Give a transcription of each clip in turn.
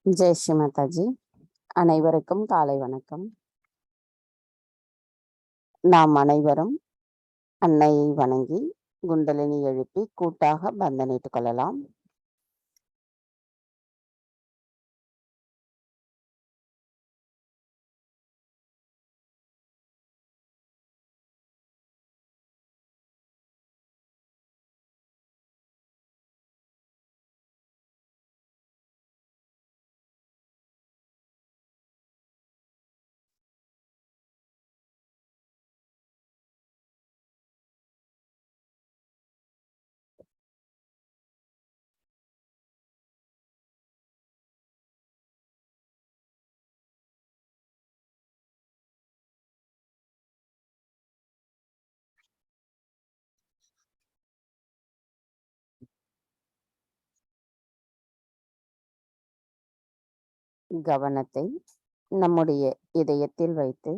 ஜெய் ஸ்ரீ மாதாஜி. அனைவருக்கும் காலை வணக்கம். நாம் அனைவரும் அன்னையை வணங்கி குண்டலினி எழுப்பி கூட்டாக பந்தனிட்டுக் கொள்ளலாம். கவனத்தை நம்முடைய இதயத்தில் வைத்து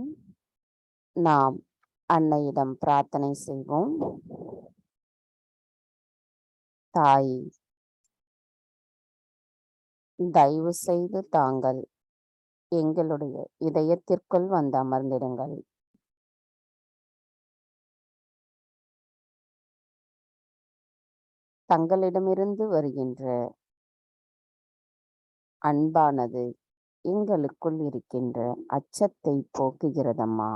நாம் அன்னையிடம் பிரார்த்தனை செய்வோம். தாய், தயவு செய்து தாங்கள் எங்களுடைய இதயத்திற்குள் வந்து அமர்ந்திடுங்கள். தங்களிடமிருந்து வருகின்ற அன்பானது எங்களுக்குள் இருக்கின்ற அச்சத்தை போக்குகிறதம்மா.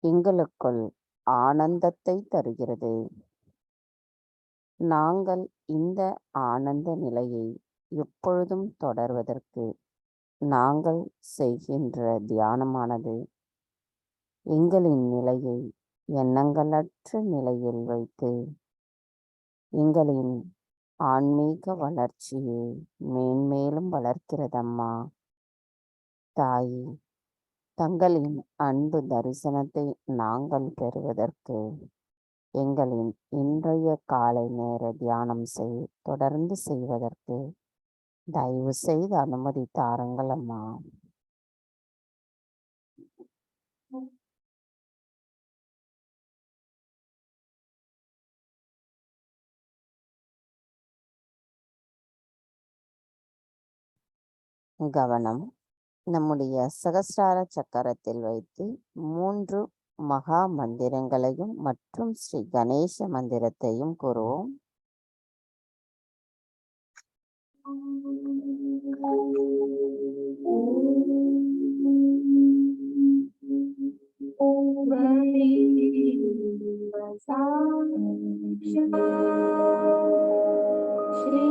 எங்களுக்குள் ஆனந்தத்தை தருகிறது. நாங்கள் இந்த ஆனந்த நிலையை எப்பொழுதும் தொடர்வதற்கு நாங்கள் செய்கின்ற தியானமானது எங்களின் நிலையை எண்ணங்களற்ற நிலையில் வைத்து எங்களின் ஆன்மீக வளர்ச்சியை மேன்மேலும் வளர்க்கிறதம்மா. தாயே, தங்களின் அன்பு தரிசனத்தை நாங்கள் பெறுவதற்கு எங்களின் இன்றைய காலை நேர தியானம் தொடர்ந்து செய்வதற்கு தயவு செய்து அனுமதி தாருங்கள் அம்மா. கவனம் நம்முடைய சகஸ்ரார சக்கரத்தில் வைத்து 3 மகா மந்திரங்களையும் மற்றும் ஸ்ரீ கணேச மந்திரத்தையும் கூறுவோம். ஸ்ரீ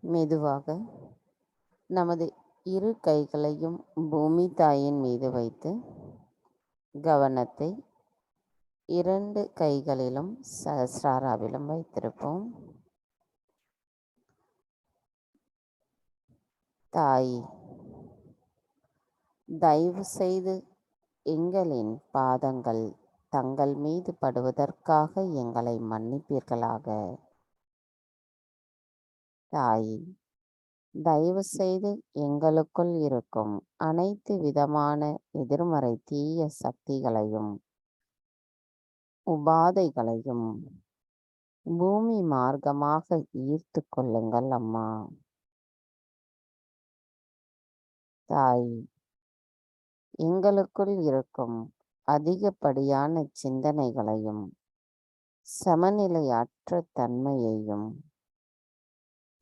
மெதுவாக நமது இரு கைகளையும் பூமி தாயின் மீது வைத்து கவனத்தை 2 கைகளிலும் சஹஸ்ராராவிலும் வைத்திருப்போம். தாய், தயவு செய்து எங்களின் பாதங்கள் தங்கள் மீது படுவதற்காக எங்களை மன்னிப்பீர்களாக. தாய், தயவு செய்து எங்களுக்குள் இருக்கும் அனைத்து விதமான எதிர்மறை தீய சக்திகளையும் உபாதைகளையும் பூமி மார்க்கமாக ஈர்த்து கொள்ளுங்கள் அம்மா. தாய், எங்களுக்குள் இருக்கும் அதிகப்படியான சிந்தனைகளையும் சமநிலையற்ற தன்மையையும்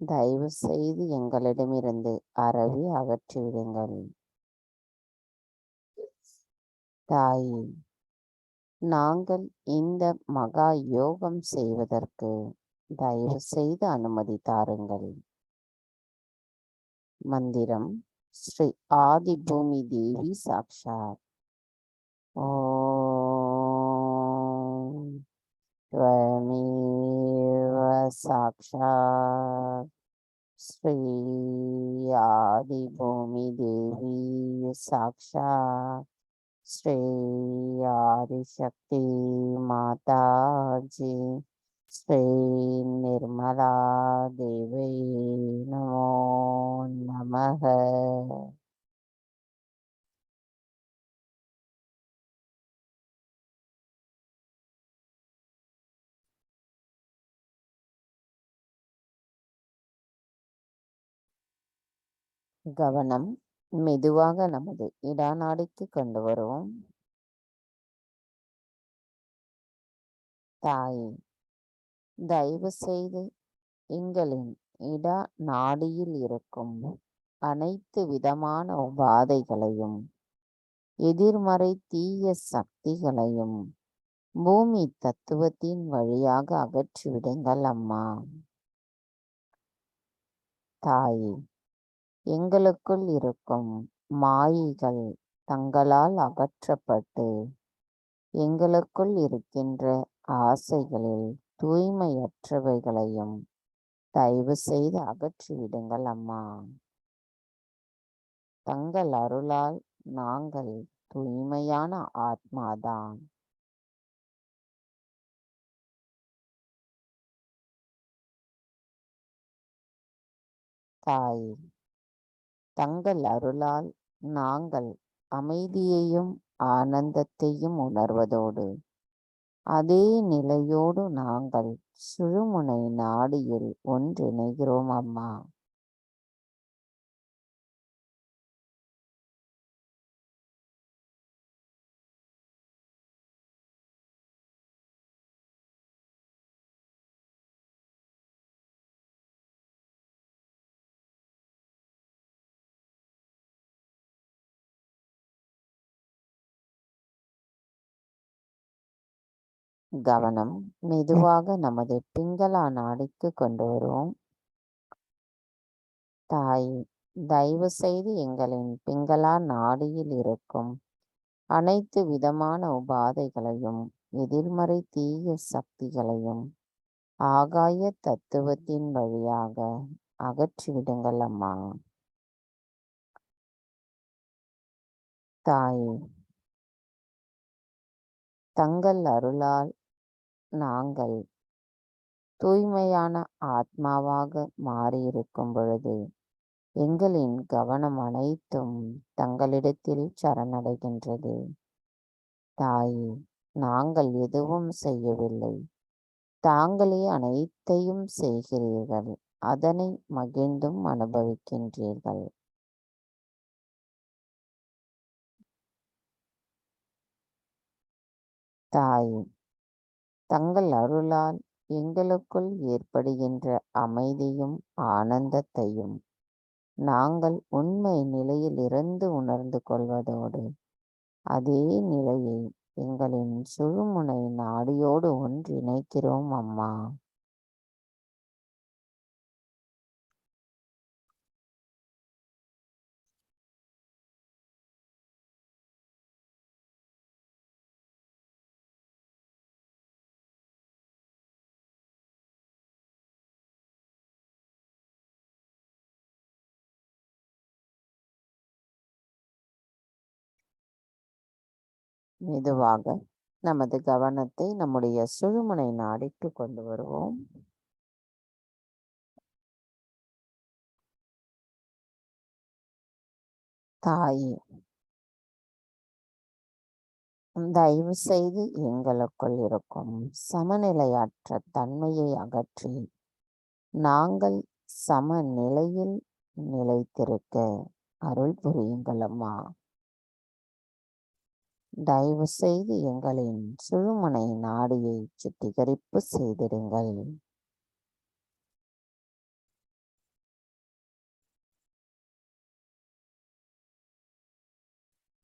தயவு செய்து எங்களிடமிருந்து அறவே அகற்றிவிடுங்கள். தாய், நாங்கள் இந்த மகா யோகம் செய்வதற்கு தயவு செய்து அனுமதி தாருங்கள். மந்திரம் ஸ்ரீ ஆதி பூமி தேவி சாக்ஷாத். ஓம் त्वमेव साक्षात् श्री आदिभूमि देवी साक्षात् श्री आदिशक्ति माता जी श्री निर्मला देवी नमो नमः. கவனம் மெதுவாக நமது இடநாடிக்கு கொண்டு வருவோம். தாய், தயவு செய்து எங்களின் இட நாடியில் இருக்கும் அனைத்து விதமான உபாதைகளையும் எதிர்மறை தீய சக்திகளையும் பூமி தத்துவத்தின் வழியாக அகற்றிவிடுங்கள் அம்மா. தாய், எங்களுக்குள் இருக்கும் மாயைகள் தங்களால் அகற்றப்பட்டு எங்களுக்குள் இருக்கின்ற ஆசைகளில் தூய்மையற்றவைகளையும் தயவு செய்து அகற்றிவிடுங்கள் அம்மா. தங்கள் அருளால் நாங்கள் தூய்மையான ஆத்மாதான். தாய், தங்கள் அருளால் நாங்கள் அமைதியையும் ஆனந்தத்தையும் உணர்வதோடு அதே நிலையோடு நாங்கள் சுழுமுனை நாடியில் ஒன்றிணைகிறோம் அம்மா. கவனம் மெதுவாக நமது பிங்களா நாடிக்கு கொண்டு வருவோம். தாய், தயவு செய்து எங்களின் பிங்களா நாடியில் இருக்கும் அனைத்து விதமான உபாதைகளையும் எதிர்மறை தீய சக்திகளையும் ஆகாய தத்துவத்தின் வழியாக அகற்றிவிடுங்கள் அம்மா. தாய், தங்கள் அருளால் நாங்கள் தூய்மையான ஆத்மாவாக மாறியிருக்கும் பொழுது எங்களின் கவனம் அனைத்தும் தங்களிடத்தில் சரணடைகின்றது. தாய், நாங்கள் எதுவும் செய்யவில்லை, தாங்களே அனைத்தையும் செய்கிறீர்கள், அதனை மகிழ்ந்தும் அனுபவிக்கின்றீர்கள். தாய், தங்கள் அருளால் எங்களுக்குள் ஏற்படுகின்ற அமைதியும் ஆனந்தத்தையும் நாங்கள் உண்மை நிலையிலிருந்து உணர்ந்து கொள்வதோடு அதே நிலையை எங்களின் சுழுமுனை நாடியோடு ஒன்றிணைக்கிறோம் அம்மா. மெதுவாக நமது கவனத்தை நம்முடைய சுழுமுனை நாடிக்கு கொண்டு வருவோம். தாயே, தயவு செய்து எங்களுக்குள் இருக்கும் சமநிலையற்ற தன்மையை அகற்றி நாங்கள் சமநிலையில் நிலைத்திருக்க அருள் புரியுங்கள் அம்மா. தயவு செய்து எங்களின் சுழுமுனை நாடியை சுத்திகரிப்பு செய்திடுங்கள்.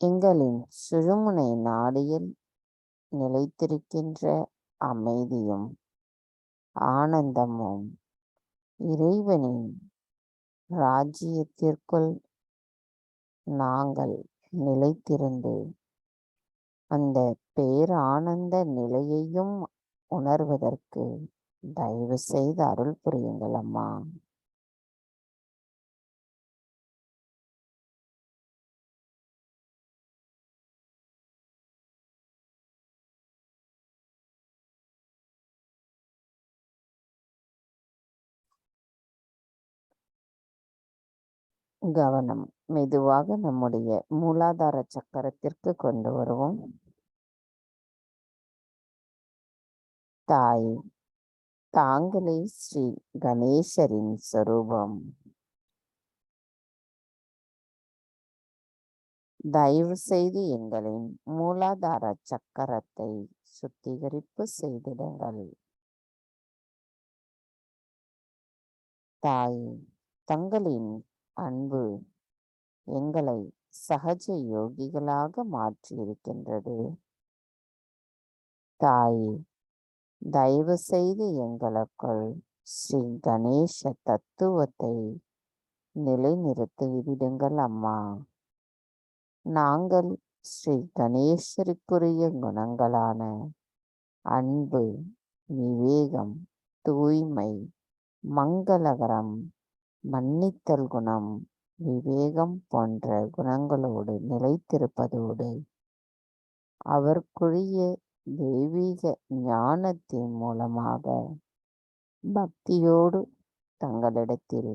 எங்களின் சுழுமுனை நாடியில் நிலைத்திருக்கின்ற அமைதியும் ஆனந்தமும் இறைவனின் ராஜ்யத்திற்குள் நாங்கள் நிலைத்திருந்து அந்த பேரானந்த நிலையையும் உணர்வதற்கு தயவு செய்து அருள் புரியுங்கள் அம்மா. கவனம் மெதுவாக நம்முடைய மூலாதார சக்கரத்திற்கு கொண்டு வருவோம். தாய், தாங்களே ஸ்ரீ கணேசரின் சொரூபம். தயவு செய்து எங்களின் மூலாதார சக்கரத்தை சுத்திகரிப்பு செய்திடுங்கள். தாய், தங்களின் அன்பு எங்களை சஹஜ யோகிகளாக மாற்றியிருக்கின்றது. தாய், தயவு செய்து எங்களுக்குள் ஸ்ரீ கணேச தத்துவத்தை நிலைநிறுத்திவிடுங்கள் அம்மா. நாங்கள் ஸ்ரீ கணேசருக்குரிய குணங்களான அன்பு, விவேகம், தூய்மை, மங்களகரம், மன்னித்தல் குணம், விவேகம் போன்ற குணங்களோடு நிலைத்திருப்பதோடு அவருக்குரிய தெய்வீக ஞானத்தின் மூலமாக பக்தியோடு தங்களிடத்தில்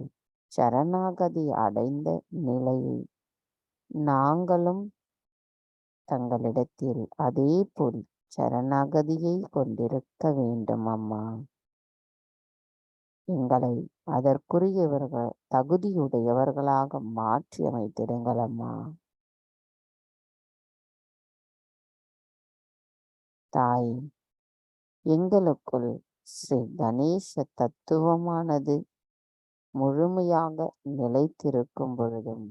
சரணாகதி அடைந்த நிலையை நாங்களும் தங்களிடத்தில் அதே போல் சரணாகதியை கொண்டிருக்க வேண்டும் அம்மா. எங்களை அதற்குரியவர்கள் தகுதியுடையவர்களாக மாற்றி அமைத்திடுங்கள் அம்மா. தாய், எங்களுக்குள் ஸ்ரீ கணேச தத்துவமானது முழுமையாக நிலைத்திருக்கும் பொழுதும்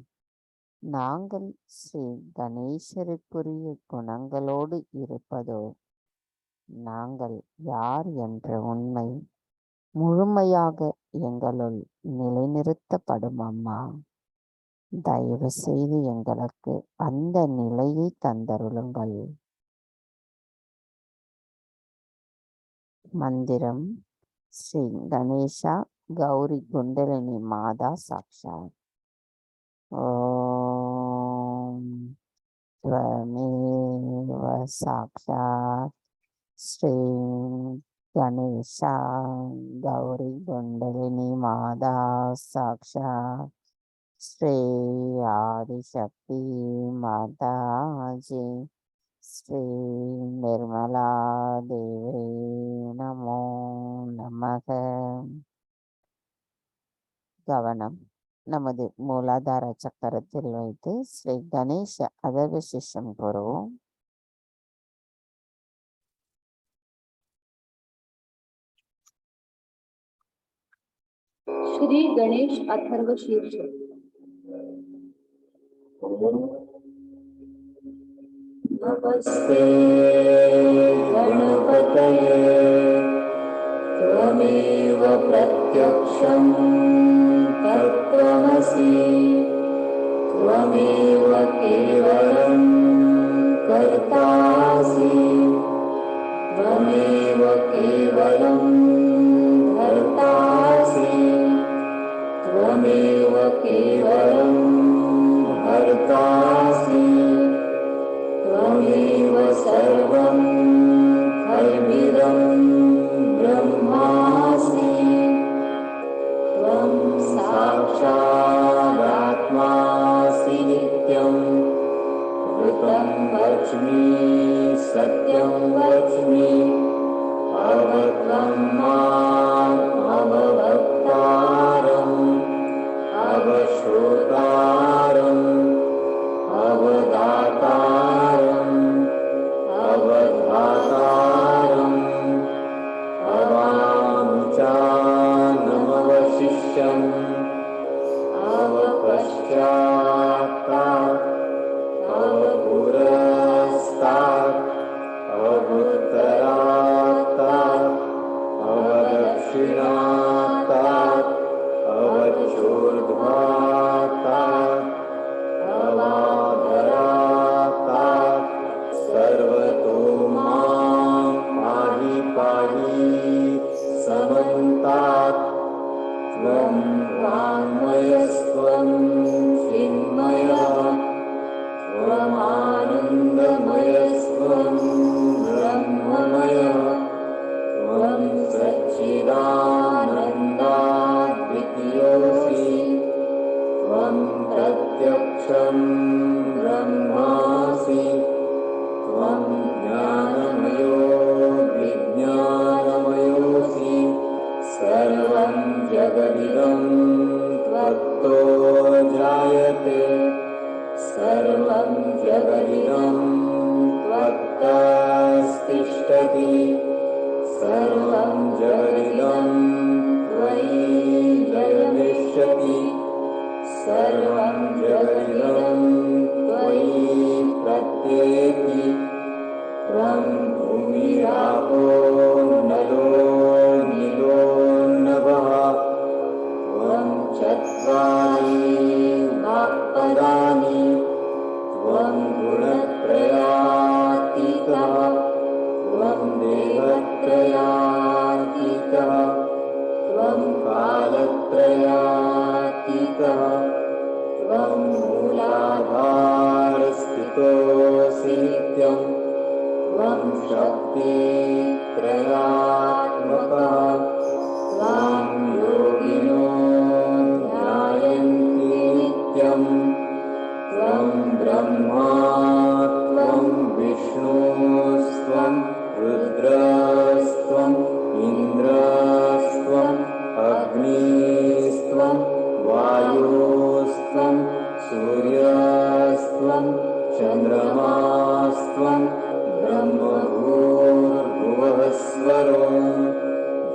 நாங்கள் ஸ்ரீ கணேசருக்குரிய குணங்களோடு இருப்பதோ நாங்கள் யார் என்ற உண்மை முழுமையாக எங்களுள் நிலைநிறுத்தப்படும் அம்மா. தயவு செய்து எங்களுக்கு அந்த நிலையை தந்தருளுங்கள். மந்திரம் ஸ்ரீ கணேசா கௌரி குண்டலினி மாதா சாக்ஷாத். ஓம் त्वमेव साक्षात् श्री गणेशा गौरी कुंडलिनी माता साक्षात् श्री आदिशक्ति माता जी श्री निर्मला देवी नमो नमः. கவனம் நமது மூலாதார சக்கரத்தில் வைத்து ஸ்ரீ கணேச அதர்வசிஷம் கூறுவோம். श्री गणेश अथर्व शीर्ष. नमस्ते गणपतये त्वमेव प्रत्यक्षं तत्त्वमसि त्वमेव केवलं कर्तासि त्वमेव केवलं भर्तासि त्वमेव केवलं भर्तासि त्वमेव त्वमेव सर्वं खल्विदं ब्रह्मासि। त्वं साक्षादात्मासि नित्यं। ऋतं वच्मि सत्यं वच्मि। अवत्वं माम् अवभक्तारम् अवश्रोतारम् अवदातारम् अवधातारम् अवानुचानमवशिष्यम् अवपश्चात्तात् अवपुरस्तात् अवुत्तरात्तात् अवदक्षिणात्तात् अवचोर्ध्वात्तात् अवाधरात्तात् सर्वतो मां पाहि पाहि समन्तात्। त्वं वाङ्मयस्त्वं चिन्मयः त्वमानन्दमयस्त्वं ब्रह्ममयः त्वं सच्चिदानन्दाद्वितीयोऽसि। त्वं प्रत्यक्षं ब्रह्मासि। त्वं ज्ञानमयो विज्ञानमयोऽसि। सर्वं जगदिदं त्वत्तो जायते। सर्वं जगदिदं त्वत्तस्तिष्ठति। सर्वं जगदिदं त्वयि लयमिष्यति। सर्वं जगदिदं त्वयि प्रत्येति। त्वं भूमिरापो नलो निलो नभः। त्वं चत्वारि वाक्पदानि। त्वं गुणत्रयातीतः। त्वं देवत्रयातीतः। त्वं कालत्रयातीतः। त्वं मूलाधारस्थितोऽसि नित्यं। त्वं शक्तित्रयात्मकः। त्वां योगिनो ध्यायन्ति नित्यं। त्वं ब्रह्मा त्वं विष्णुस्त्वं रुद्रस्त्वम् इन्द्रस्त्वम् अग्निस्त्वं वायुस्त्वं सूर्यस्त्वं चन्द्रमास्त्वं ब्रह्मभूर्भुवस्वरो।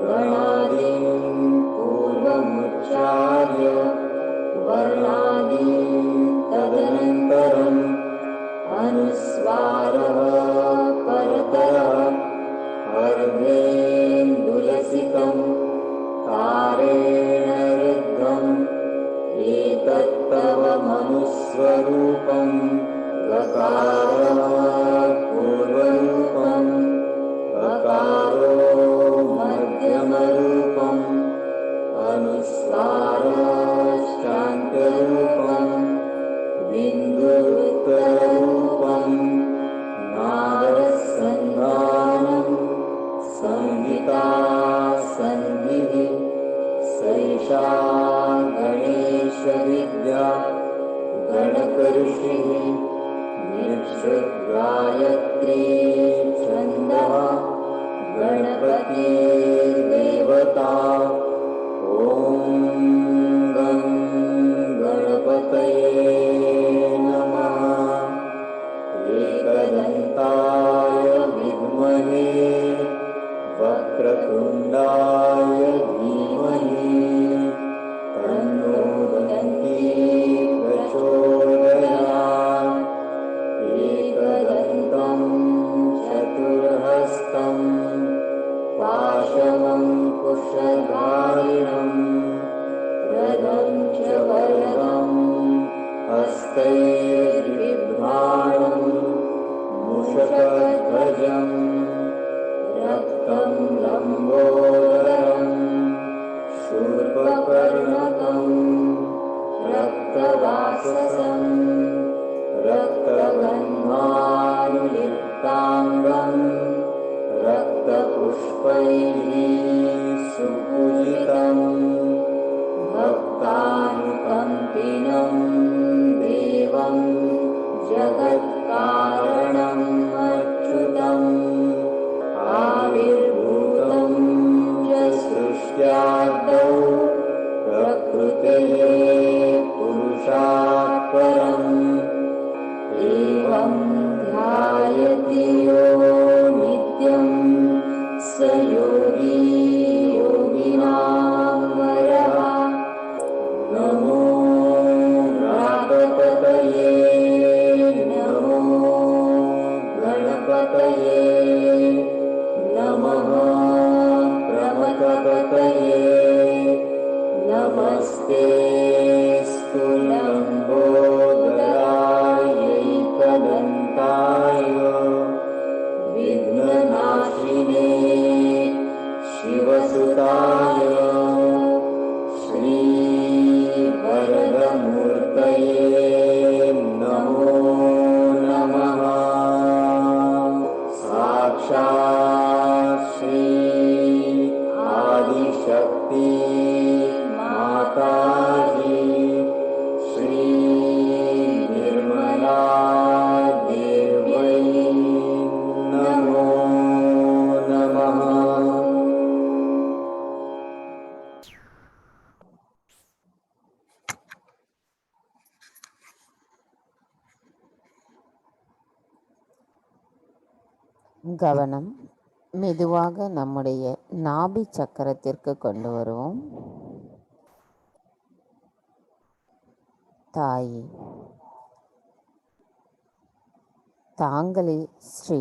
गणादीन् पूर्वमुच्चार्य वर्णादीन् तदनन्तरम् अनुस्वारः परतरः। अर्धेन्दुलसितं तारेण रुद्धम्। एतत्तव मनुस्वरूपं गकारः पूर्वरूपम्। अकारो मध्यमरूपम्। अनुस्वारश्चान्त्यरूपम्। बिन्दुरुत्तररूपम्। नादसन्धानं संहिता सन्धिः। सैषा गणेशविद्या गणकऋषिः। निःश्रुतगायत्री छन्दः गणपतिर्देवता। ॐ गं गणपतये नमः। एकदन्ताय विद्महे वक्रतुण्डाय धीमहि तन्नो दन्ती प्रचोदयात्। एकदन्तं चतुर्हस्तं पाशमङ्कुशधारिणं रथं च वरदं हस्तैर्बिभ्राणं मूषकध्वजं रक्तं लम्बोदरं शूर्पकर्णकं रक्तवाससं रक्तगन्धानुलेपनं கவனம் மெதுவாக நம்முடைய நாபி சக்கரத்திற்கு கொண்டு வருவோம். தாயே, தாங்களே ஸ்ரீ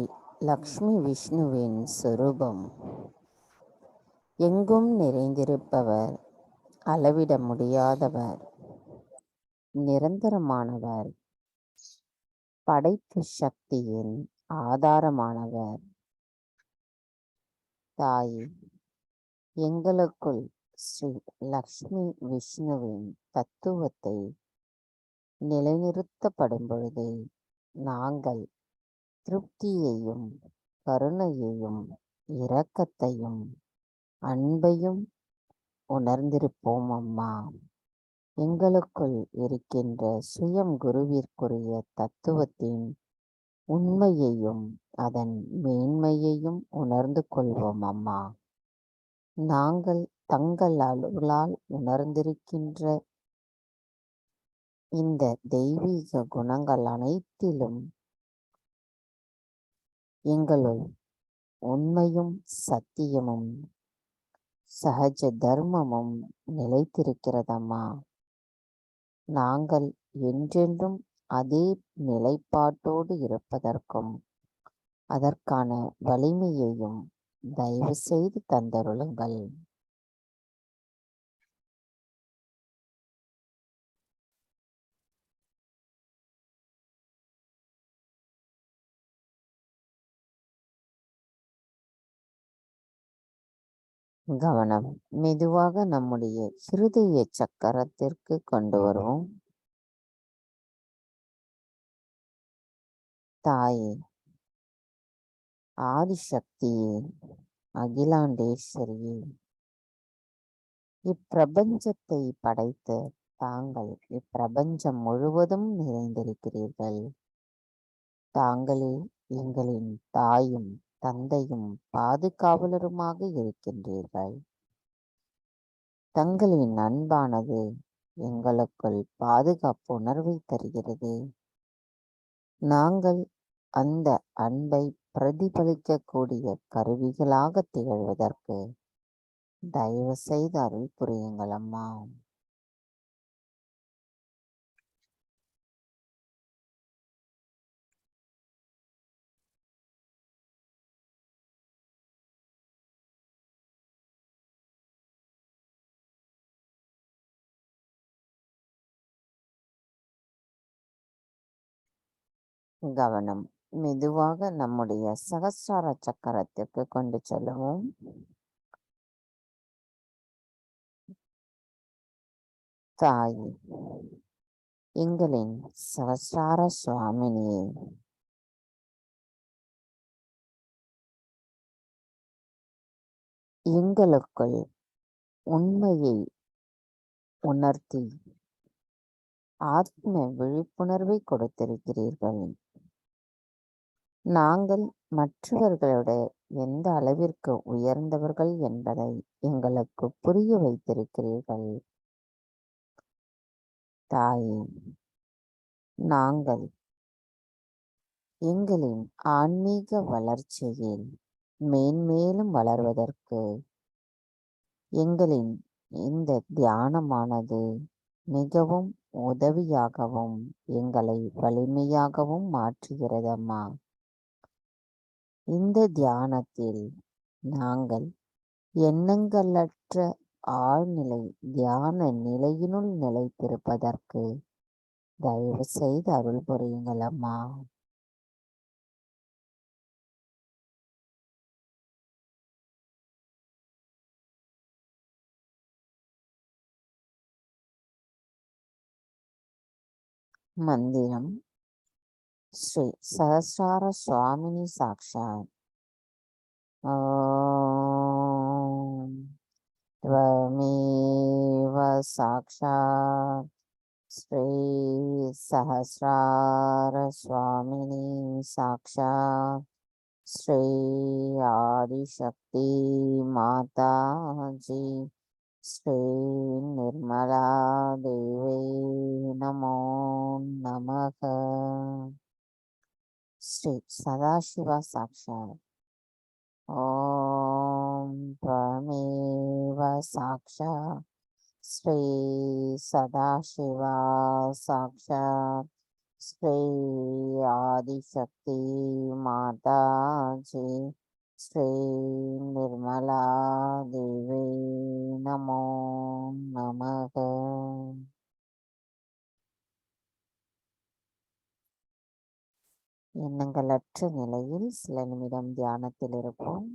லக்ஷ்மி விஷ்ணுவின் சொரூபம். எங்கும் நிறைந்திருப்பவர், அளவிட முடியாதவர், நிரந்தரமானவர், படைப்பு சக்தியின் ஆதாரமானவர். தாயே, எங்களுக்குள் ஸ்ரீ லக்ஷ்மி விஷ்ணுவின் தத்துவத்தை நிலைநிறுத்தப்படும் பொழுது நாங்கள் திருப்தியையும் கருணையையும் இரக்கத்தையும் அன்பையும் உணர்ந்திருப்போம் அம்மா. எங்களுக்குள் இருக்கின்ற சுயம் குருவிற்குரிய தத்துவத்தின் உண்மையையும் அதன் மேன்மையையும் உணர்ந்து கொள்வோம் அம்மா. நாங்கள் தங்கள் அருளால் உணர்ந்திருக்கின்ற இந்த தெய்வீக குணங்கள் அனைத்திலும் எங்களுள் உண்மையும் சத்தியமும் சஹஜ தர்மமும் நிலைத்திருக்கிறதம்மா. நாங்கள் என்றென்றும் அதே நிலைப்பாட்டோடு இருப்பதற்கும் அதற்கான வலிமையையும் தயவு செய்து தந்தருளுங்கள். கவனம் மெதுவாக நம்முடைய ஹிருதய சக்கரத்திற்கு கொண்டு வருவோம். தாயே, ஆதிசக்தியே, அகிலாண்டேஸ்வரியே, இப்பிரபஞ்சத்தை படைத்து தாங்கள் இப்பிரபஞ்சம் முழுவதும் நிறைந்திருக்கிறீர்கள். தாங்களே எங்களின் தாயும் தந்தையும் பாதுகாவலருமாக இருக்கின்றீர்கள். தங்களின் அன்பானது எங்களுக்குள் பாதுகாப்பு உணர்வை தருகிறது. நாங்கள் அந்த அன்பை பிரதிபலிக்கக்கூடிய கருவிகளாக திகழ்வதற்கு தயவு செய்து அருள் புரியுங்கள் அம்மா. கவனம் மெதுவாக நம்முடைய சகஸ்ரார சக்கரத்திற்கு கொண்டு செல்லுவோம். தாயே, எங்களின் சகஸ்ரார சுவாமினியே, எங்களுக்குள் உண்மையை உணர்த்தி ஆத்ம விழிப்புணர்வை கொடுத்திருக்கிறீர்கள். நாங்கள் மற்றவர்களோட எந்த அளவிற்கு உயர்ந்தவர்கள் என்பதை எங்களுக்கு புரிய வைத்திருக்கிறீர்கள். தாயே, நாங்கள் எங்களின் ஆன்மீக வளர்ச்சியில் மேன்மேலும் வளர்வதற்கு எங்களின் இந்த தியானமானது மிகவும் உதவியாகவும் எங்களை வலிமையாகவும் மாற்றுகிறதம்மா. இந்த தியானத்தில் நாங்கள் எண்ணங்களற்ற ஆழ்நிலை தியான நிலையினுள் நிலைத்திருப்பதற்கு தயவு செய்து அருள் புரியுங்கள் அம்மா. மந்திரம் ஸ்ரீ சஹஸ்ரார சுவாமினி சாக்ஷாத். ஓம் त्वमेव साक्षात् श्री सहस्रार स्वामिनी साक्षात् श्री आदिशक्ति माता जी श्री निर्मला देवी नमो नमः. श्री सदाशिव साक्षात् ॐ त्वमेव साक्षात् श्री सदाशिवा साक्षात् श्री आदिशक्ति माता जी श्री निर्मला देवी नमो नमः. எண்ணங்களற்ற நிலையில் சில நிமிடம் தியானத்தில் இருப்போம்.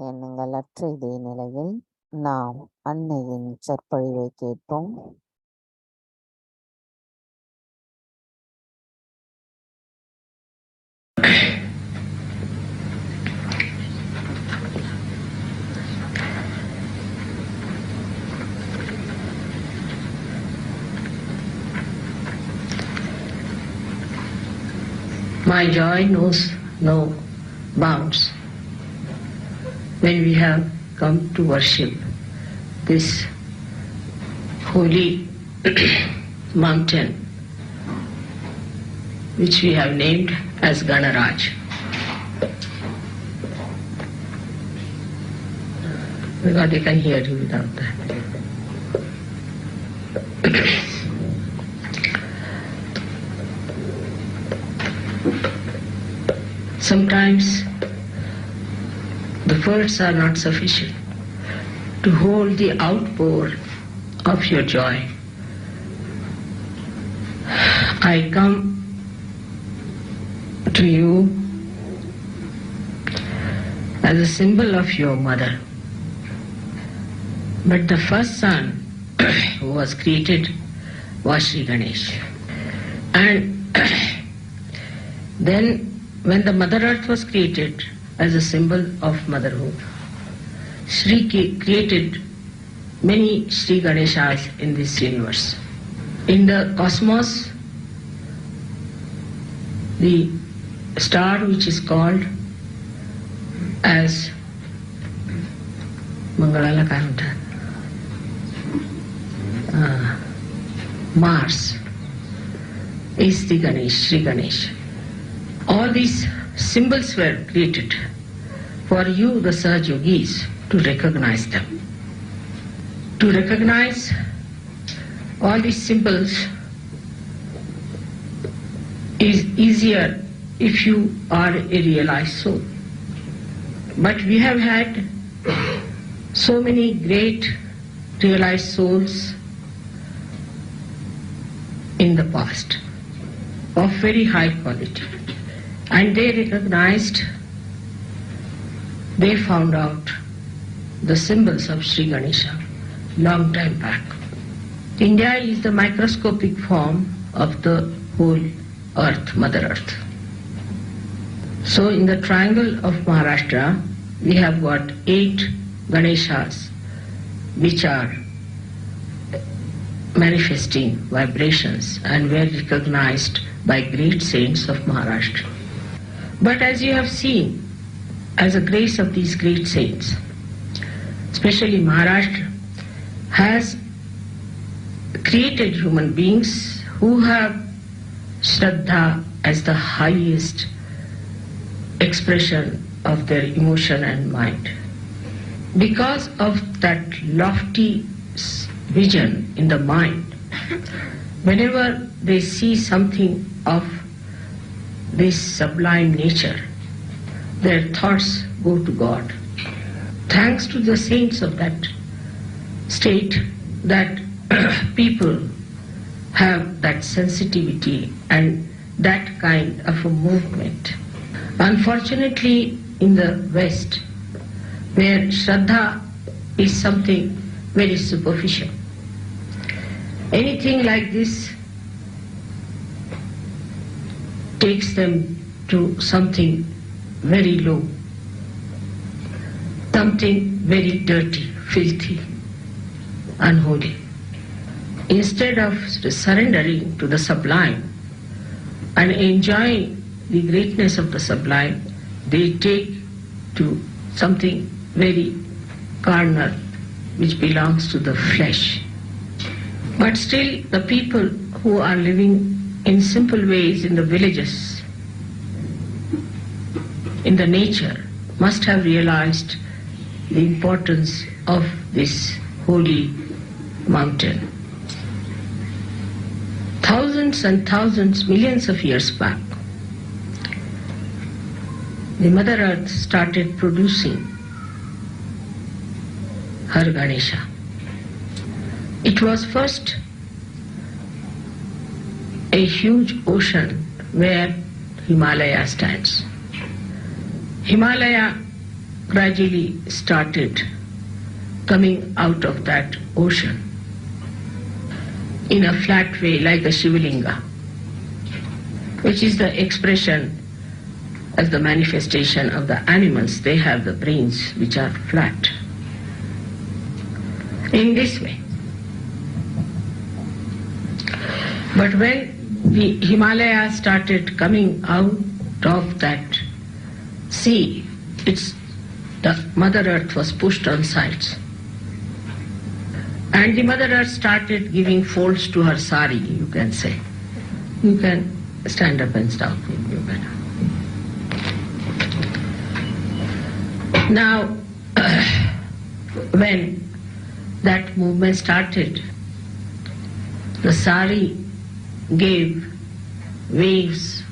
எண்ணங்களற்ற இதே நிலையில் நாம் அன்னையின் சொற்பொழிவை கேட்போம். My joy knows no bounds when we have come to worship this holy mountain which we have named as Ganaraj. Because they can hear you without that. Sometimes the words are not sufficient to hold the outpour of your joy. I come to you as a symbol of your mother. But the first son who was created was Sri Ganesh. And then when the Mother Earth was created as a symbol of motherhood, Sri created many Sri Ganeshas in this universe. In the cosmos, the star which is called as Mangalala Kanta, Mars, is the Ganesh, Sri Ganesh. All these symbols were created for you, the Sahajyogis, to recognize them. To recognize all these symbols is easier if you are a realized soul. But we have had so many great realized souls in the past of very high quality. And they recognized, they found out the symbols of Sri Ganesha long time back. India is the microscopic form of the whole earth, Mother Earth. So in the triangle of Maharashtra, we have got 8 Ganeshas which are manifesting vibrations and were recognized by great saints of Maharashtra. But as you have seen, as a grace of these great saints, especially Maharashtra has created human beings who have Shraddha as the highest expression of their emotion and mind. Because of that lofty vision in the mind, whenever they see something of this sublime nature, their thoughts go to God. Thanks to the saints of that state, that people have that sensitivity and that kind of a movement. Unfortunately, in the West, where Shraddha is something very superficial, anything like this takes them to something very low, something very dirty, filthy, unholy. instead of surrendering to the sublime and enjoying the greatness of the sublime, they take to something very carnal which belongs to the flesh. But still the people who are living in simple ways in the villages, in the nature, must have realized the importance of this holy mountain. Thousands and thousands, millions of years back, the Mother Earth started producing her Ganesha. It was first a huge ocean where Himalaya stands. Himalaya gradually started coming out of that ocean in a flat way like a Shivalinga, which is the expression as the manifestation of the animals. They have the brains which are flat. In this way. But when the Himalaya started coming out of that sea, the Mother Earth was pushed on sides. And the Mother Earth started giving folds to her sari, you can say. You can stand up and stop me, you better. Now, when that movement started, the sari gave waves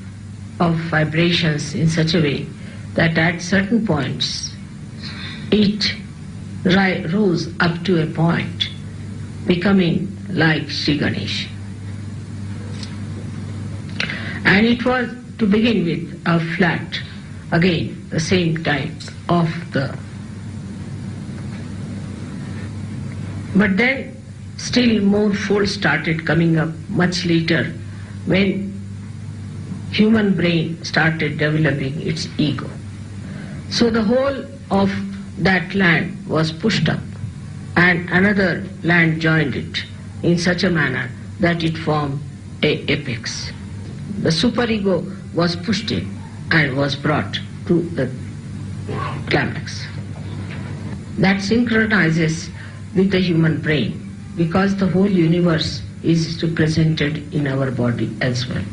of vibrations in such a way that at certain points it rose up to a point, becoming like Sri Ganesh. And it was, to begin with, a flat, again the same type of the. But then still more folds started coming up much later when human brain started developing its ego. So the whole of that land was pushed up and another land joined it in such a manner that it formed a apex. The superego was pushed in and was brought to the climax. That synchronizes with the human brain because the whole universe is represented in our body as well.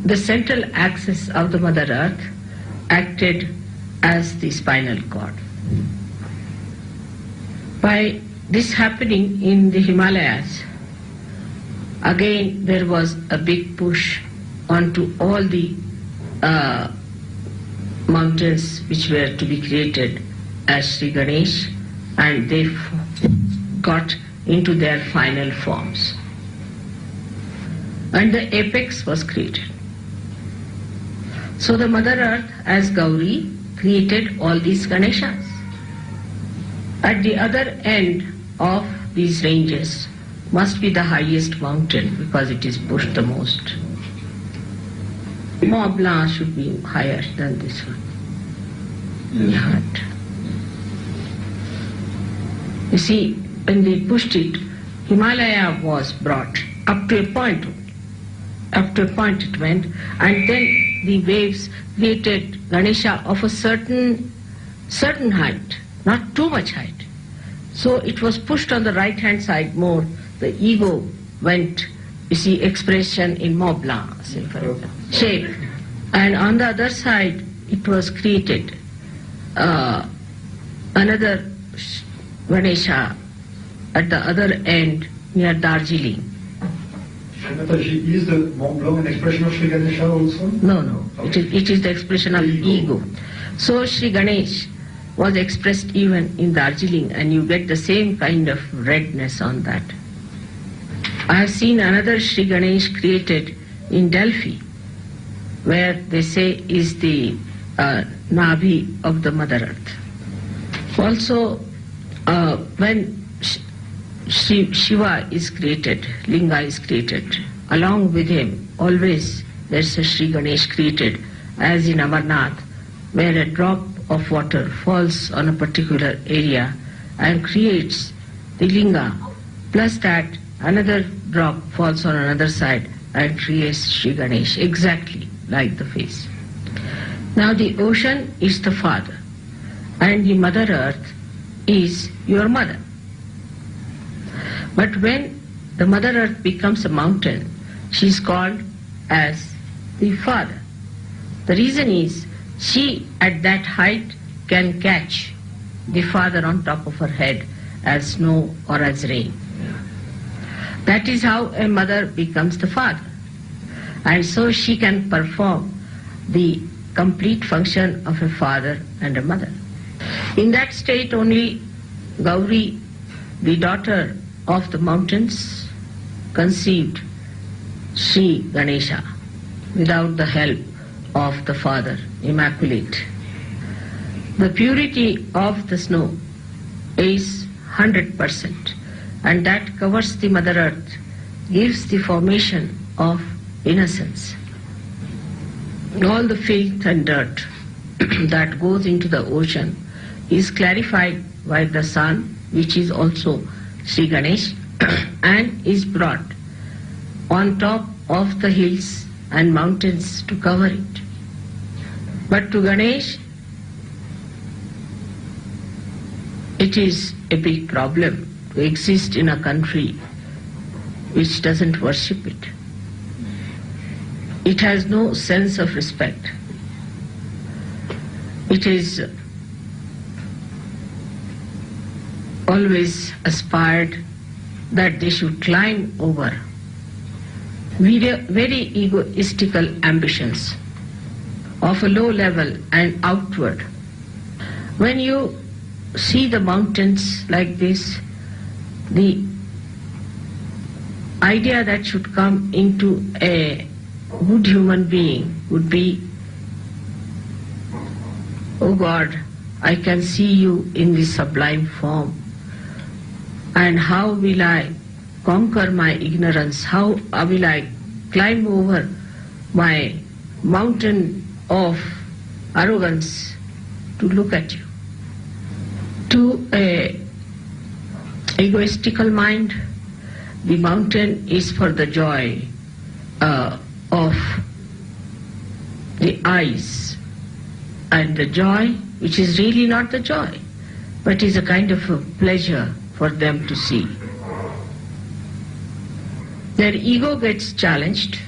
The central axis of the Mother Earth acted as the spinal cord. By this happening in the Himalayas, again there was a big push onto all the mountains which were to be created as Sri Ganesh, and they got into their final forms. And the apex was created. So the Mother Earth as Gauri created all these Ganeshas. At the other end of these ranges must be the highest mountain because it is pushed the most. Mont Blanc should be higher than this one. Yeah. You see, when they pushed it, Himalaya was brought up to a point. Up to a point it went, and then the waves created Ganesha of a certain height, not too much height. So it was pushed on the right hand side more. The ego went, you see, expression in Mont Blanc, say for example, shape. And on the other side, it was created another Ganesha at the other end near Darjeeling. Mataji, is the Mont Blanc an expression of Sri Ganesha also? No. It is the expression of ego. So Sri Ganesh was expressed even in Darjeeling, and you get the same kind of redness on that. I have seen another Sri Ganesh created in Delphi, where they say is the Navi of the Mother Earth. Also, when Shiva is created, Linga is created, along with him always there's a Sri Ganesh created, as in Amarnath, where a drop of water falls on a particular area and creates the Linga. Plus that another drop falls on another side and creates Sri Ganesh, exactly like the face. Now the ocean is the father, and the Mother Earth is your mother. But when the Mother Earth becomes a mountain, she is called as the father. The reason is she at that height can catch the father on top of her head as snow or as rain. That is how a mother becomes the father. And so she can perform the complete function of a father and a mother. In that state only Gauri, the daughter of the mountains, conceived Sri Ganesha without the help of the Father, Immaculate. The purity of the snow is 100%, and that covers the Mother Earth, gives the formation of innocence. All the filth and dirt that goes into the ocean is clarified by the sun, which is also Sri Ganesh, and is brought on top of the hills and mountains to cover it. But to Ganesh, it is a big problem to exist in a country which doesn't worship it. It has no sense of respect. It is always aspired that they should climb over very egoistical ambitions of a low level and outward. When you see the mountains like this, the idea that should come into a good human being would be, oh God, I can see you in this sublime form, and how will I conquer my ignorance? How will I climb over my mountain of arrogance to look at you? To a egoistical mind, the mountain is for the joy of the eyes, and the joy which is really not the joy, but is a kind of a pleasure for them to see. Their ego gets challenged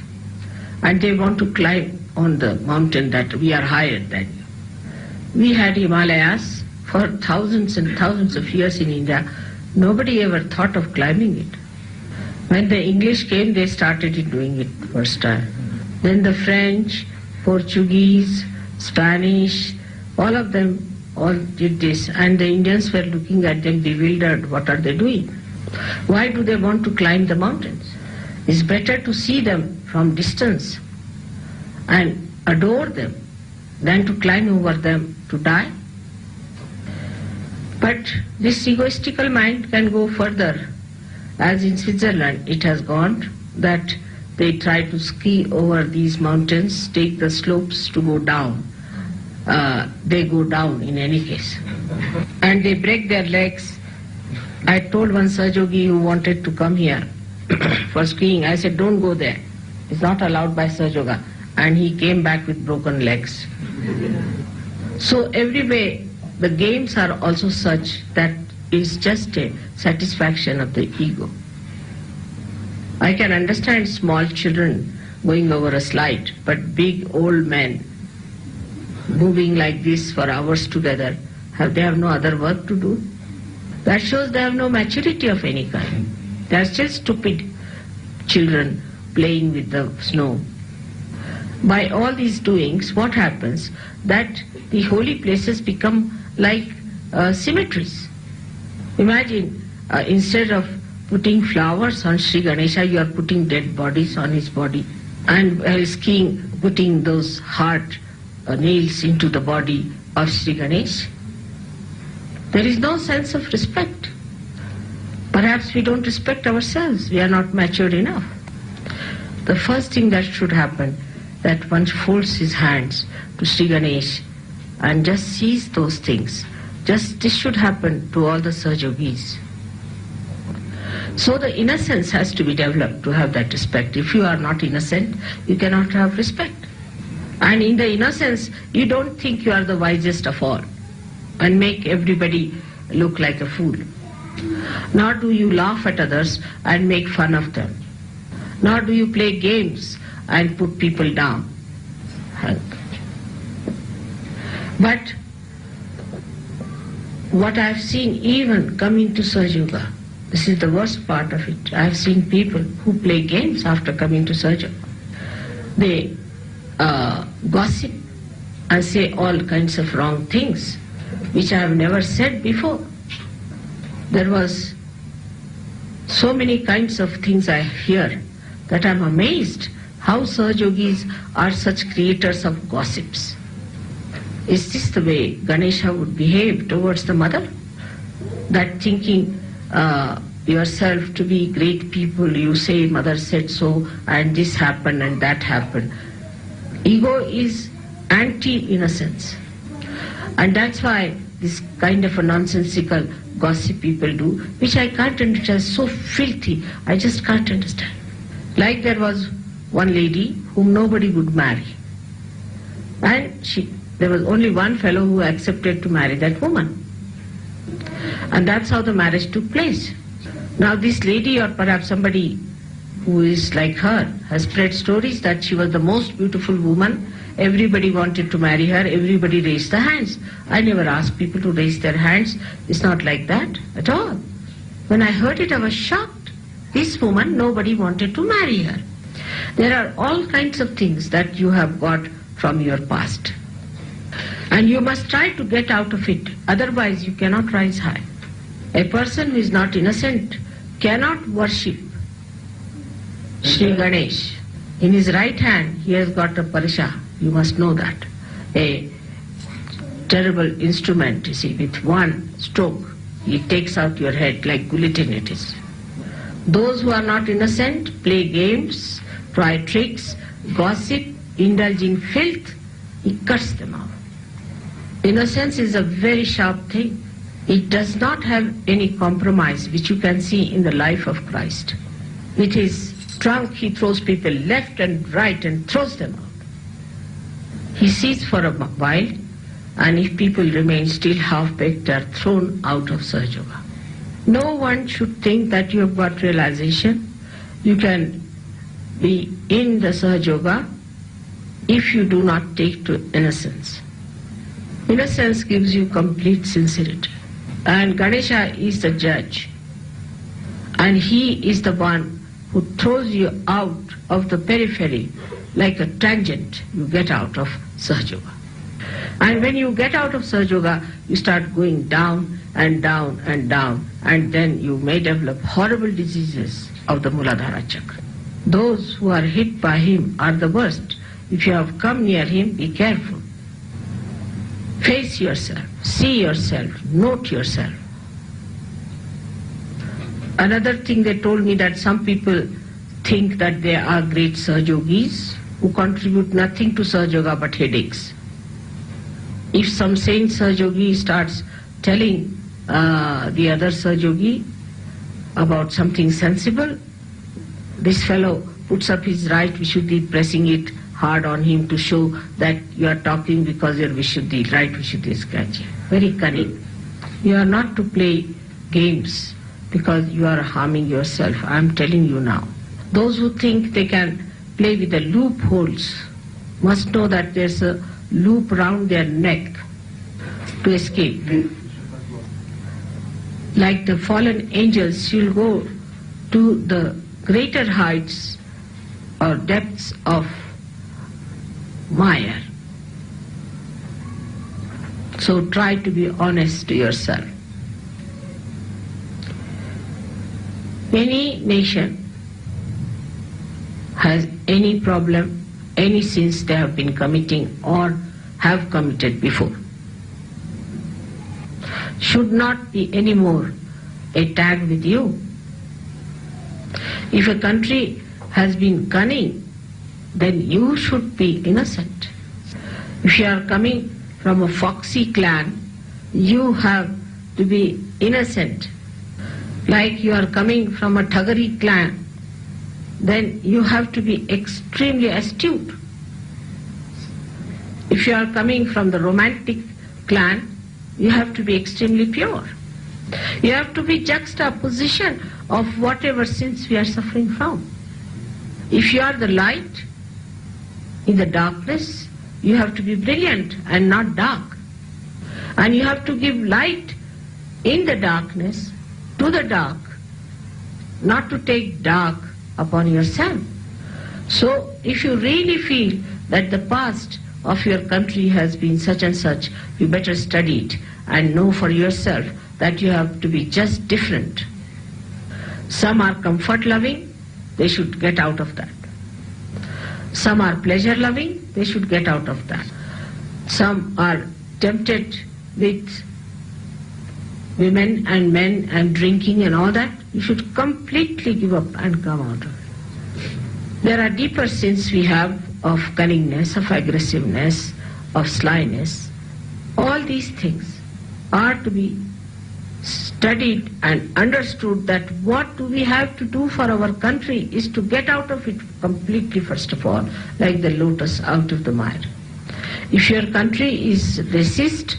and they want to climb on the mountain that we are higher than you. We had Himalayas for thousands and thousands of years in India. Nobody ever thought of climbing it. When the English came, they started doing it first time. Then the French, Portuguese, Spanish, all of them all did this, and the Indians were looking at them bewildered. What are they doing? Why do they want to climb the mountains? It's better to see them from distance and adore them than to climb over them to die. But this egoistical mind can go further. As in Switzerland it has gone, that they try to ski over these mountains, take the slopes to go down. They go down in any case. And they break their legs. I told one Sahjogi who wanted to come here for skiing, I said, don't go there. It's not allowed by Sahjoga. And he came back with broken legs. So every way, the games are also such that it's just a satisfaction of the ego. I can understand small children going over a slide, but big old men moving like this for hours together, they have no other work to do? That shows they have no maturity of any kind. They are still stupid children playing with the snow. By all these doings, what happens? That the holy places become like cemeteries. Imagine, instead of putting flowers on Sri Ganesha, you are putting dead bodies on his body. And while skiing, putting those hard nails into the body of Sri Ganesh. There is no sense of respect. Perhaps we don't respect ourselves. We are not matured enough. The first thing that should happen, that one folds his hands to Sri Ganesh and just sees those things. Just this should happen to all the Sahjogis. So the innocence has to be developed to have that respect. If you are not innocent, you cannot have respect. And in the innocence, you don't think you are the wisest of all and make everybody look like a fool. Nor do you laugh at others and make fun of them. Nor do you play games and put people down. But what I have seen even coming to Sahaj, this is the worst part of it. I have seen people who play games after coming to Sahaj. They gossip and say all kinds of wrong things, which I have never said before. There was so many kinds of things I hear that I am amazed how Sahajogis are such creators of gossips. Is this the way Ganesha would behave towards the mother? That thinking yourself to be great people, you say mother said so and this happened and that happened. Ego is anti-innocence. And that's why this kind of a nonsensical gossip people do, which I can't understand, so filthy, I just can't understand. Like there was one lady whom nobody would marry. And there was only one fellow who accepted to marry that woman. And that's how the marriage took place. Now this lady, or perhaps somebody who is like her, has spread stories that she was the most beautiful woman. Everybody wanted to marry her. Everybody raised their hands. I never asked people to raise their hands. It's not like that at all. When I heard it, I was shocked. This woman, nobody wanted to marry her. There are all kinds of things that you have got from your past. And you must try to get out of it. Otherwise, you cannot rise high. A person who is not innocent cannot worship Sri Ganesh. In his right hand, he has got a parisha. You must know that. A terrible instrument, you see, with one stroke, he takes out your head like guillotine it is. Those who are not innocent play games, try tricks, gossip, indulge in filth. He cuts them out. Innocence is a very sharp thing. It does not have any compromise, which you can see in the life of Christ. With his trunk, he throws people left and right and throws them out. He sees for a while, and if people remain still half-baked, they are thrown out of Sahaj Yoga. No one should think that you have got realization. You can be in the Sahaj Yoga if you do not take to innocence. Innocence gives you complete sincerity. And Ganesha is the judge. And he is the one who throws you out of the periphery like a tangent. You get out of Sahaj Yoga. And when you get out of Sahaj Yoga, you start going down and down and down, and then you may develop horrible diseases of the Muladhara Chakra. Those who are hit by him are the worst. If you have come near him, be careful. Face yourself, see yourself, note yourself. Another thing they told me, that some people think that they are great Sahaj Yogis who contribute nothing to Sahaj Yoga but headaches. If some saint Sahaj Yogi starts telling the other Sahaj Yogi about something sensible, this fellow puts up his right Vishuddhi, pressing it hard on him to show that you are talking because your Vishuddhi, right Vishuddhi is catchy. Very cunning. You are not to play games because you are harming yourself. I am telling you now. Those who think they can play with the loopholes must know that there's a loop round their neck to escape. Like the fallen angels, you'll go to the greater heights or depths of Maya. So try to be honest to yourself. Any nation has any problem, any sins they have been committing or have committed before, should not be any more a tag with you. If a country has been cunning, then you should be innocent. If you are coming from a foxy clan, you have to be innocent. like you are coming from a Thagari clan, then you have to be extremely astute. If you are coming from the romantic clan, you have to be extremely pure. You have to be juxtaposition of whatever sins we are suffering from. If you are the light in the darkness, you have to be brilliant and not dark. And you have to give light in the darkness to the dark, not to take dark upon yourself. So if you really feel that the past of your country has been such and such, you better study it and know for yourself that you have to be just different. Some are comfort loving, they should get out of that. Some are pleasure loving, they should get out of that. Some are tempted with women and men and drinking and all that, you should completely give up and come out of it. There are deeper sins we have of cunningness, of aggressiveness, of slyness. All these things are to be studied and understood, that what do we have to do for our country is to get out of it completely, first of all, like the lotus out of the mire. If your country is racist,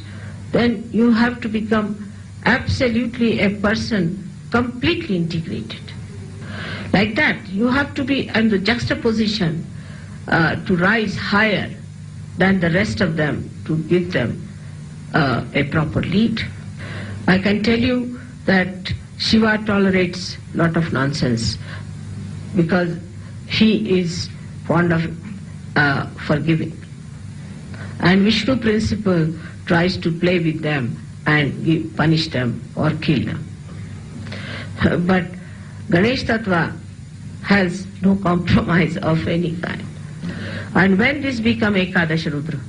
then you have to become absolutely a person completely integrated. Like that, you have to be in the juxtaposition to rise higher than the rest of them, to give them a proper lead. I can tell you that Shiva tolerates lot of nonsense because he is fond of forgiving. And Vishnu principle tries to play with them and punish them or kill them. But Ganesh Tattva has no compromise of any kind. And when this becomes Ekadasha Rudra,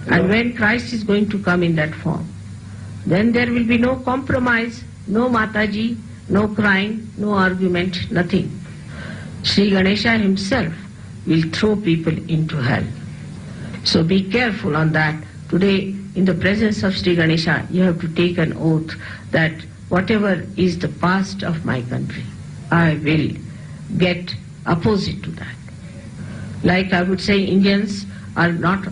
and when Christ is going to come in that form, then there will be no compromise, no Mataji, no crying, no argument, nothing. Sri Ganesha himself will throw people into hell. So be careful on that. Today, in the presence of Sri Ganesha, you have to take an oath that whatever is the past of my country, I will get opposite to that. Like I would say, Indians are not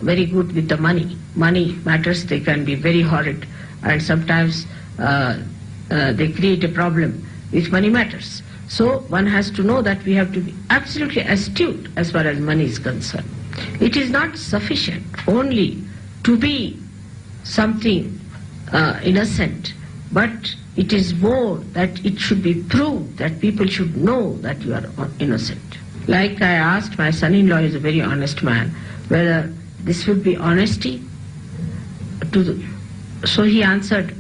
very good with the money. Money matters, they can be very horrid, and sometimes they create a problem with money matters. So one has to know that we have to be absolutely astute as far as money is concerned. It is not sufficient only to be something innocent, but it is more that it should be proved, that people should know that you are innocent. Like I asked, my son-in-law is a very honest man, whether this would be honesty so he answered,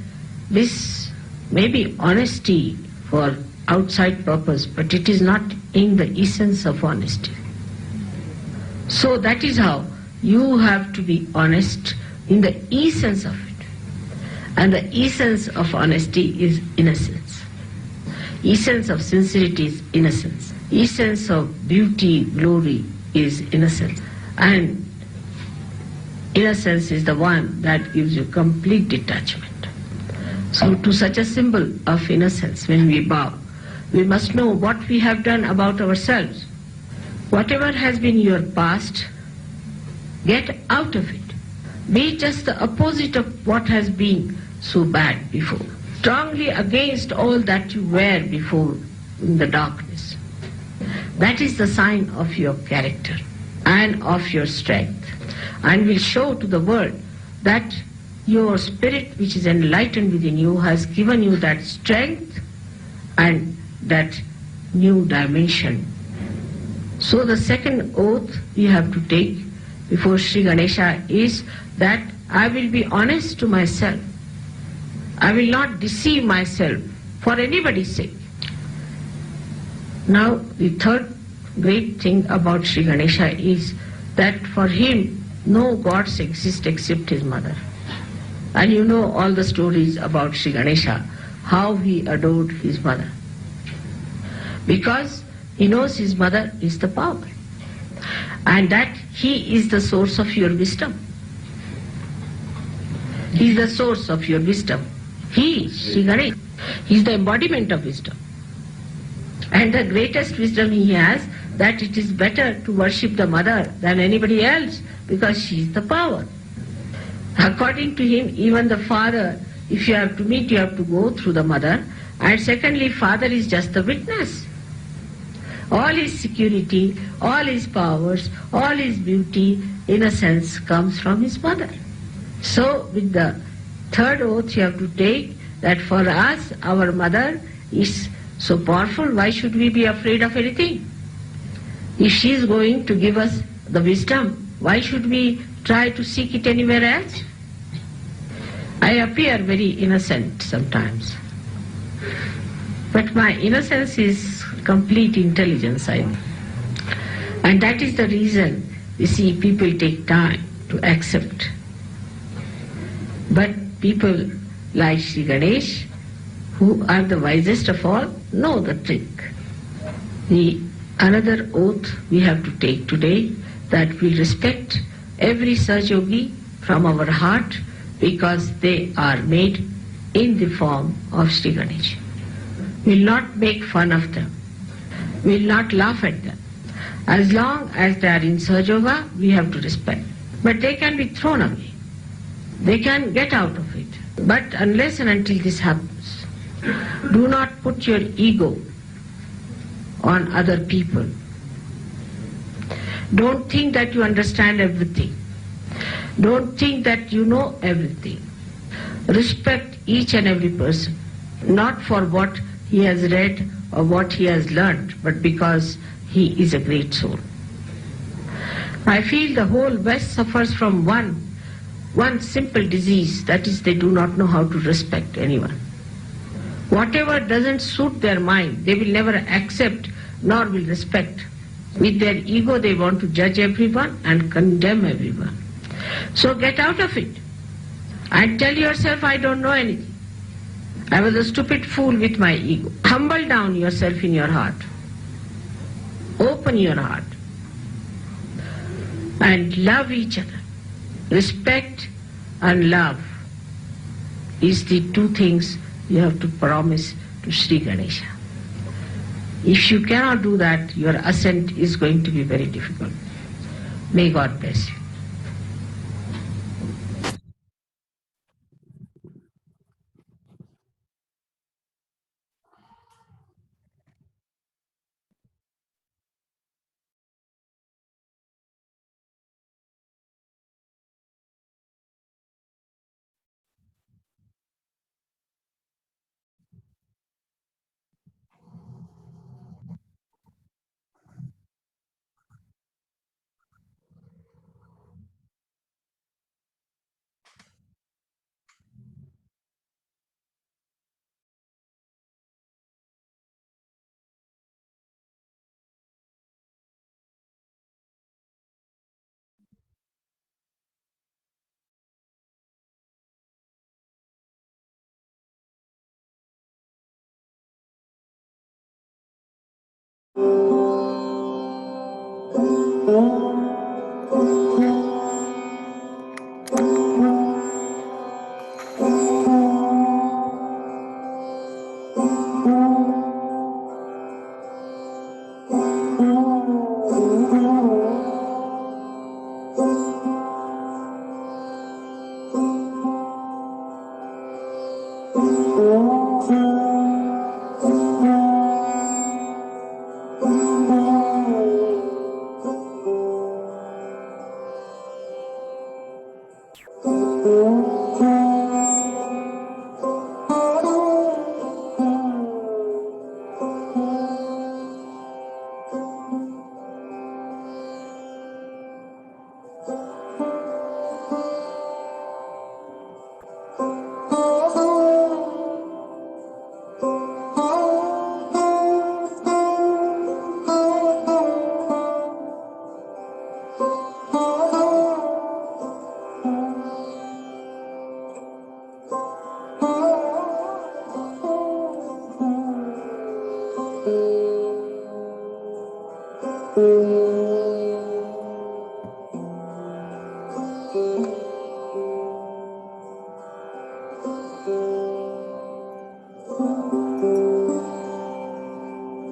this may be honesty for outside purpose, but it is not in the essence of honesty. So that is how you have to be honest in the essence of it. And the essence of honesty is innocence. Essence of sincerity is innocence. Essence of beauty, glory is innocence. And innocence is the one that gives you complete detachment. So to such a symbol of innocence, when we bow, we must know what we have done about ourselves. Whatever has been your past, get out of it. Be just the opposite of what has been so bad before. Strongly against all that you were before in the darkness. That is the sign of your character and of your strength, and will show to the world that your spirit, which is enlightened within you, has given you that strength and that new dimension. So the second oath we have to take before Sri Ganesha is that I will be honest to myself. I will not deceive myself for anybody's sake. Now the third great thing about Sri Ganesha is that for him no gods exist except his mother. And you know all the stories about Sri Ganesha, how he adored his mother. Because he knows his mother is the power, and that he is the source of your wisdom. He is the source of your wisdom. He, Sri Ganesha. He is the embodiment of wisdom. And the greatest wisdom he has, that it is better to worship the mother than anybody else, because she is the power. According to him, even the father, if you have to meet, you have to go through the mother. And secondly, father is just the witness. All his security, all his powers, all his beauty, in a sense, comes from his mother. So with the third oath you have to take that for us, our mother is so powerful, why should we be afraid of anything? If she is going to give us the wisdom, why should we try to seek it anywhere else? I appear very innocent sometimes, but my innocence is complete intelligence, I think. And that is the reason, you see, people take time to accept. But people like Sri Ganesh, who are the wisest of all, know the trick. The another oath we have to take today, that we respect every Sahaj from our heart, because they are made in the form of Sri Ganesh. We will not make fun of them. We will not laugh at them. As long as they are in Sahaj we have to respect. But they can be thrown away. They can get out of it. But unless and until this happens, do not put your ego on other people. Don't think that you understand everything. Don't think that you know everything. Respect each and every person, not for what he has read or what he has learned, but because he is a great soul. I feel the whole West suffers from one simple disease, that is, they do not know how to respect anyone. Whatever doesn't suit their mind, they will never accept nor will respect. With their ego, they want to judge everyone and condemn everyone. So get out of it and tell yourself, I don't know anything. I was a stupid fool with my ego. Humble down yourself in your heart. Open your heart and love each other. Respect and love is the two things you have to promise to Sri Ganesha. If you cannot do that, your ascent is going to be very difficult. May God bless you.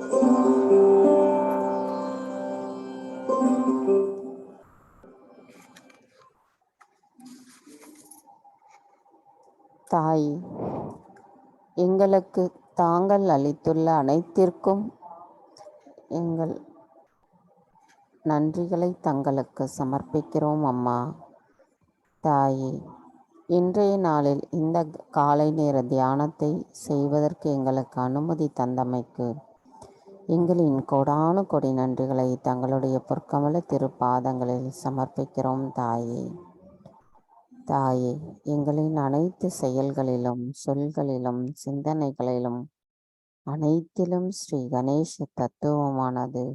தாய், எங்களுக்கு தாங்கள் அளித்துள்ள அனைத்திற்கும் எங்கள் நன்றிகளை தங்களுக்கு சமர்ப்பிக்கிறோம் அம்மா. தாயே, இன்றைய நாளில் இந்த காலை நேர தியானத்தை செய்வதற்கு எங்களுக்கு அனுமதி தந்தமைக்கு எங்களின் கோடானு கொடி நன்றிகளை தங்களுடைய பொற்கமல திருப்பாதங்களில் சமர்ப்பிக்கிறோம் தாயே. தாயே, எங்களின் அனைத்து செயல்களிலும் சொல்களிலும் சிந்தனைகளிலும் அனைத்திலும் ஸ்ரீ கணேச தத்துவமானது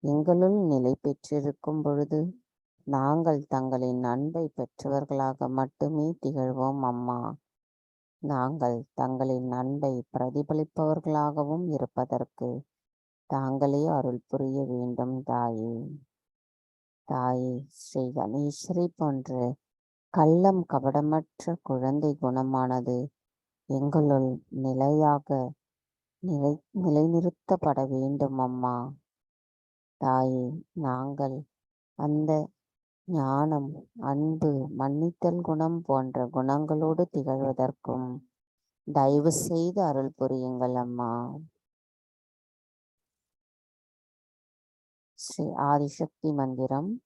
எங்களுள் நிலை பெற்றிருக்கும் பொழுது நாங்கள் தங்களின் அன்பை பெற்றவர்களாக மட்டுமே திகழ்வோம் அம்மா. நாங்கள் தங்களின் அன்பை பிரதிபலிப்பவர்களாகவும் இருப்பதற்கு தாங்களே அருள் புரிய வேண்டும் தாயே. தாயே, ஸ்ரீ கணேசரை போன்ற கள்ளம் கபடமற்ற குழந்தை குணமானது எங்களுள் நிலைநிறுத்தப்பட வேண்டும் அம்மா. தாயே, நாங்கள் அந்த ஞானம், அன்பு, மன்னித்தல் குணம் போன்ற குணங்களோடு திகழ்வதற்கும் தயவு செய்து அருள் புரியுங்கள் அம்மா. ஸ்ரீ ஆதிசக்தி மந்திரம்.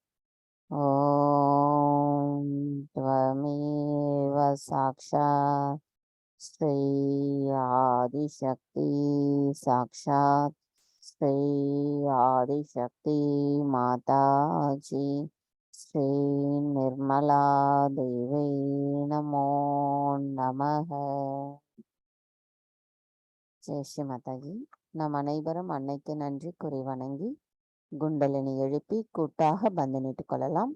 ஓம் த்வமேவ சாக்ஷாத் ஸ்ரீ ஆதிசக்தி சாக்ஷாத் ஸ்ரீ ஆதிசக்தி மாதாஜி ஸ்ரீ நிர்மலா தேவி நமோ நமக. ஜெய் ஸ்ரீ மாதாஜி. நம் அனைவரும் அன்னைக்கு நன்றி கூறி வணங்கி குண்டலினி எழுப்பி கூட்டாக பந்தனிட்டுக் கொள்ளலாம்.